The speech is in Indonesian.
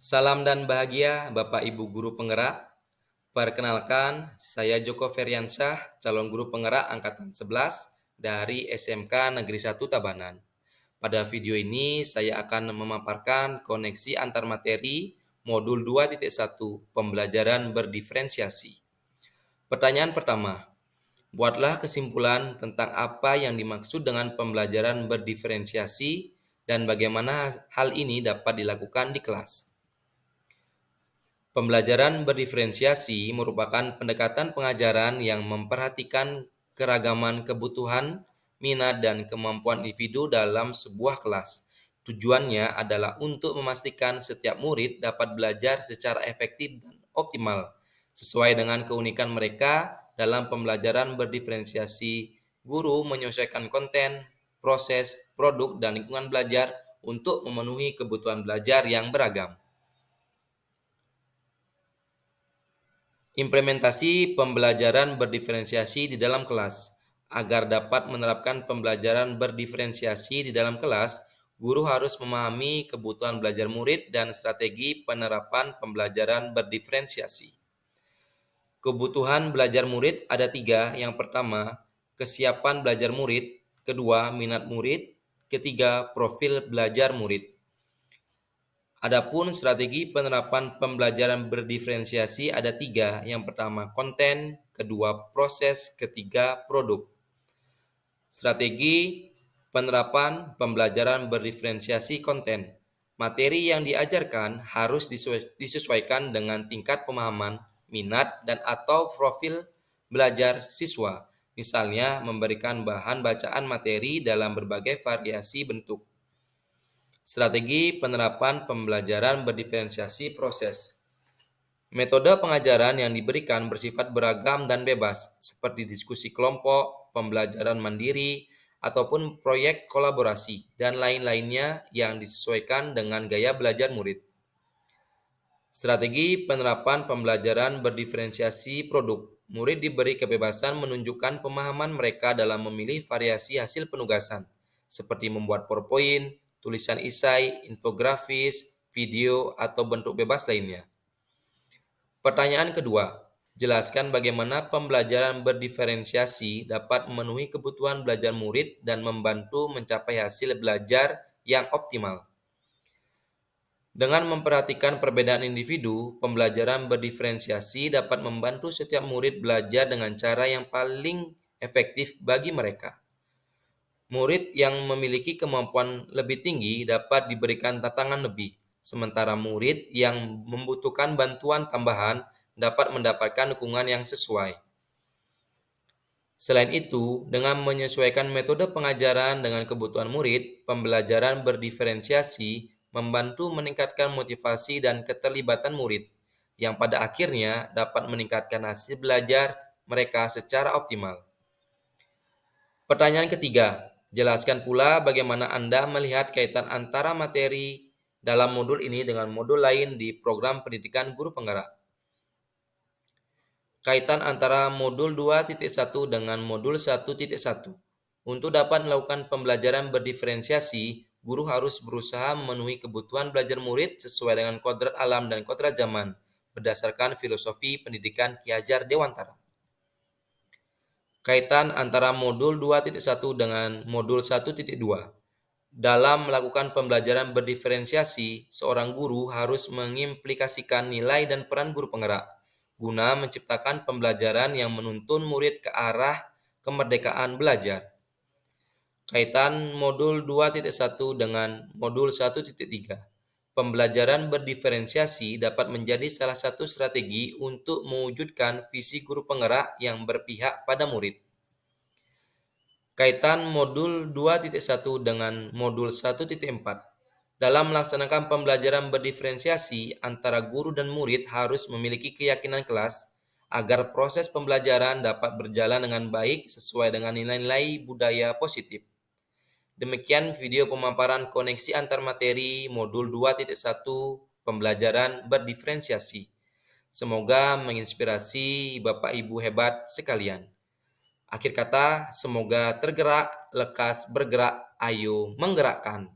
Salam dan bahagia Bapak Ibu Guru Penggerak. Perkenalkan, saya Joko Feriansyah, calon guru penggerak angkatan 11 dari SMK Negeri 1 Tabanan. Pada video ini saya akan memaparkan koneksi antar materi modul 2.1 pembelajaran berdiferensiasi. Pertanyaan pertama, buatlah kesimpulan tentang apa yang dimaksud dengan pembelajaran berdiferensiasi dan bagaimana hal ini dapat dilakukan di kelas. Pembelajaran berdiferensiasi merupakan pendekatan pengajaran yang memperhatikan keragaman kebutuhan, minat, dan kemampuan individu dalam sebuah kelas. Tujuannya adalah untuk memastikan setiap murid dapat belajar secara efektif dan optimal, sesuai dengan keunikan mereka dalam pembelajaran berdiferensiasi. Guru menyesuaikan konten, proses, produk, dan lingkungan belajar untuk memenuhi kebutuhan belajar yang beragam. Implementasi pembelajaran berdiferensiasi di dalam kelas. Agar dapat menerapkan pembelajaran berdiferensiasi di dalam kelas, guru harus memahami kebutuhan belajar murid dan strategi penerapan pembelajaran berdiferensiasi. Kebutuhan belajar murid ada 3. Yang pertama, kesiapan belajar murid. Kedua, minat murid. Ketiga, profil belajar murid. Adapun strategi penerapan pembelajaran berdiferensiasi ada 3. Yang pertama, konten. Kedua, proses. Ketiga, produk. Strategi penerapan pembelajaran berdiferensiasi konten. Materi yang diajarkan harus disesuaikan dengan tingkat pemahaman, minat, dan atau profil belajar siswa. Misalnya, memberikan bahan bacaan materi dalam berbagai variasi bentuk. Strategi penerapan pembelajaran berdiferensiasi proses. Metode pengajaran yang diberikan bersifat beragam dan bebas, seperti diskusi kelompok, pembelajaran mandiri, ataupun proyek kolaborasi, dan lain-lainnya yang disesuaikan dengan gaya belajar murid. Strategi penerapan pembelajaran berdiferensiasi produk. Murid diberi kebebasan menunjukkan pemahaman mereka dalam memilih variasi hasil penugasan, seperti membuat PowerPoint, tulisan esai, infografis, video, atau bentuk bebas lainnya. Pertanyaan kedua, jelaskan bagaimana pembelajaran berdiferensiasi dapat memenuhi kebutuhan belajar murid dan membantu mencapai hasil belajar yang optimal. Dengan memperhatikan perbedaan individu, pembelajaran berdiferensiasi dapat membantu setiap murid belajar dengan cara yang paling efektif bagi mereka. Murid yang memiliki kemampuan lebih tinggi dapat diberikan tantangan lebih, sementara murid yang membutuhkan bantuan tambahan dapat mendapatkan dukungan yang sesuai. Selain itu, dengan menyesuaikan metode pengajaran dengan kebutuhan murid, pembelajaran berdiferensiasi membantu meningkatkan motivasi dan keterlibatan murid, yang pada akhirnya dapat meningkatkan hasil belajar mereka secara optimal. Pertanyaan ketiga, jelaskan pula bagaimana Anda melihat kaitan antara materi dalam modul ini dengan modul lain di program pendidikan guru penggerak. Kaitan antara modul 2.1 dengan modul 1.1. Untuk dapat melakukan pembelajaran berdiferensiasi, guru harus berusaha memenuhi kebutuhan belajar murid sesuai dengan kodrat alam dan kodrat zaman, berdasarkan filosofi pendidikan Ki Hajar Dewantara. Kaitan antara modul 2.1 dengan modul 1.2. Dalam melakukan pembelajaran berdiferensiasi, seorang guru harus mengimplikasikan nilai dan peran guru penggerak, guna menciptakan pembelajaran yang menuntun murid ke arah kemerdekaan belajar. Kaitan modul 2.1 dengan modul 1.3. Pembelajaran berdiferensiasi dapat menjadi salah satu strategi untuk mewujudkan visi guru penggerak yang berpihak pada murid. Kaitan modul 2.1 dengan modul 1.4. Dalam melaksanakan pembelajaran berdiferensiasi, antara guru dan murid harus memiliki keyakinan kelas agar proses pembelajaran dapat berjalan dengan baik sesuai dengan nilai-nilai budaya positif. Demikian video pemaparan koneksi antar materi modul 2.1 pembelajaran berdiferensiasi. Semoga menginspirasi Bapak Ibu hebat sekalian. Akhir kata, semoga tergerak, lekas bergerak, ayo menggerakkan.